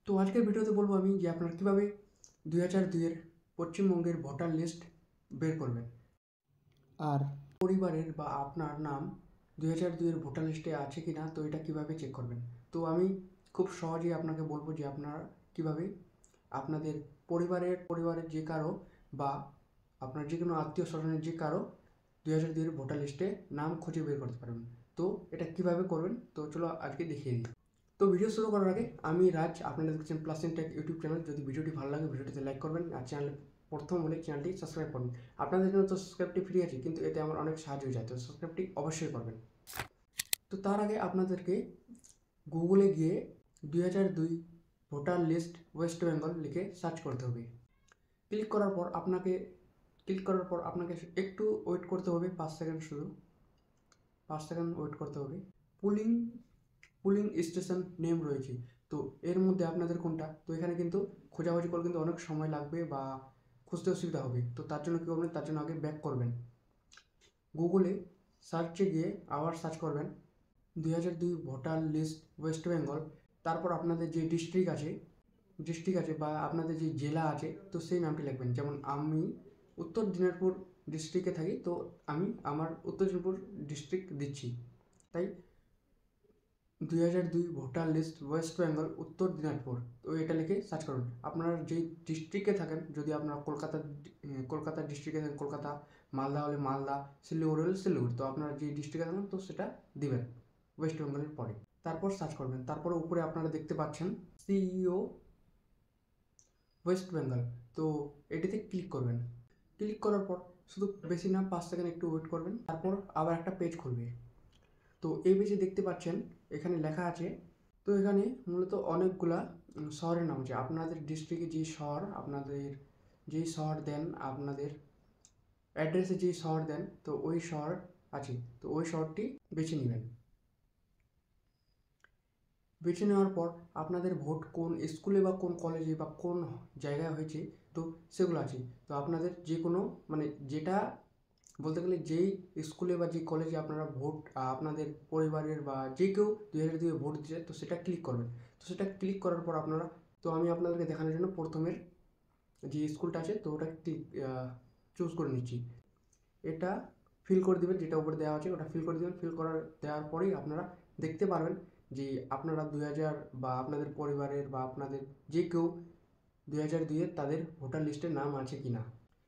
তো আজকের ভিডিওতে বলবো আমি যে আপনারা কীভাবে 2002-এর পশ্চিমবঙ্গের ভোটার লিস্ট বের করবেন, আর পরিবারের বা আপনার নাম 2002-এর ভোটার লিস্টে আছে কি না, তো এটা কীভাবে চেক করবেন। তো আমি খুব সহজেই আপনাকে বলবো যে আপনারা কীভাবে আপনাদের পরিবারের যে কারো বা আপনার যে কোনো আত্মীয় স্বজনের যে কারো 2002-এর ভোটার লিস্টে নাম খুঁজে বের করতে পারবেন। তো এটা কীভাবে করবেন, তো চলো আজকে দেখিয়ে দিই। তো ভিডিও শুরু করার আগে আমি রাজ, আপনারা দেখছেন plus in take YouTube channel. যদি ভিডিওটি ভালো লাগে ভিডিওটিতে লাইক করবেন, আর চ্যানেলে প্রথম হলে চ্যানেলটি সাবস্ক্রাইব করবেন। আপনাদের জন্য তো সাবস্ক্রাইবটি ফ্রি আছে, কিন্তু এতে আমার অনেক সাহায্য হয়ে যায়, তো সাবস্ক্রাইবটি অবশ্যই করবেন। তো তার আগে আপনাদেরকে গুগলে গিয়ে 2002 ভোটার লিস্ট ওয়েস্ট বেঙ্গল লিখে সার্চ করতে হবে। ক্লিক করার পর আপনাকে একটু ওয়েট করতে হবে, 5 সেকেন্ড, শুধু 5 সেকেন্ড ওয়েট করতে হবে। পুলিং স্টেশন নেম রয়েছে, তো এর মধ্যে আপনাদের কোনটা, তো এখানে কিন্তু খোঁজাখুঁজি করে কিন্তু অনেক সময় লাগবে বা খুঁজতে অসুবিধা হবে। তো তার জন্য কী করবেন, তার জন্য আগে ব্যাক করবেন, গুগলে সার্চে গিয়ে আবার সার্চ করবেন 2002 ভোটার লিস্ট ওয়েস্ট বেঙ্গল। তারপর আপনাদের যে ডিস্ট্রিক্ট আছে বা আপনাদের যে জেলা আছে, তো সেই নামটি লিখবেন। যেমন আমি উত্তর দিনাজপুর ডিস্ট্রিক্টে থাকি, তো আমি আমার উত্তর দিনাজপুর ডিস্ট্রিক্ট দিচ্ছি, তাই 2002 ভোটার লিস্ট ওয়েস্ট বেঙ্গল উত্তর দিনাজপুর, তো এটা লিখে সার্চ করুন। আপনারা যেই ডিস্ট্রিক্টে থাকেন, যদি আপনারা কলকাতা ডিস্ট্রিক্টে থাকেন কলকাতা, মালদা হলে মালদা, শিলিগুড়ি হলে শিলিগুড়ি, তো আপনারা যেই ডিস্ট্রিক্টে থাকেন তো সেটা দিবেন ওয়েস্ট বেঙ্গলের পরে। তারপর সার্চ করবেন, তারপরে উপরে আপনারা দেখতে পাচ্ছেন সিইও ওয়েস্ট বেঙ্গল, তো এটিতে ক্লিক করবেন। ক্লিক করার পর শুধু বেশি না, 5 সেকেন্ড একটু ওয়েট করবেন, তারপর আবার একটা পেজ খুলবে। তো এই পেজে দেখতে পাচ্ছেন এখানে লেখা আছে, তো এখানে মূলত অনেকগুলা শহরের নাম আছে। আপনাদের ডিস্ট্রিক্টে যেই শহর, দেন, আপনাদের অ্যাড্রেসে যেই শহর দেন, তো ওই শহর আছে, তো ওই শহরটি বেছে নেবেন। বেছে নেওয়ার পর আপনাদের ভোট কোন স্কুলে বা কোন কলেজে বা কোন জায়গায় হয়েছে, তো সেগুলো আছে। তো আপনাদের যে কোনো মানে যেটা বলতে গেলে যেই স্কুলে বা যে কলেজে আপনারা ভোট, আপনাদের পরিবারের বা যে কেউ 2002 ভোট দিচ্ছে, তো সেটা ক্লিক করবেন। তো সেটা ক্লিক করার পর আপনারা, তো আমি আপনাদেরকে দেখানোর জন্য প্রথমের যে স্কুলটা আছে তো ওটা চুজ করে নিচ্ছি। এটা ফিল করে দেবেন, যেটা উপরে দেওয়া আছে ওটা ফিল করে দেবেন। দেওয়ার পরেই আপনারা দেখতে পারবেন যে আপনারা 2000 বা আপনাদের পরিবারের বা আপনাদের যে কেউ 2002 তাদের ভোটার লিস্টের নাম আছে কি না।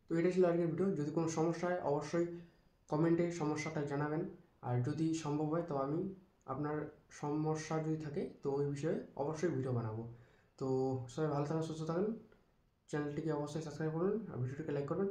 তো এটা ছিল আজকের ভিডিও। যদি কোনো সমস্যা হয় অবশ্যই কমেন্টে সমস্যাটা জানাবেন, আর যদি সম্ভব হয় তো আমি আপনার সমস্যা যদি থাকে তো ওই বিষয়ে অবশ্যই ভিডিও বানাবো। তো সবাই ভালো থাকুন, সুস্থ থাকুন, চ্যানেলটিকে অবশ্যই সাবস্ক্রাইব করুন আর ভিডিওটিকে লাইক করবেন।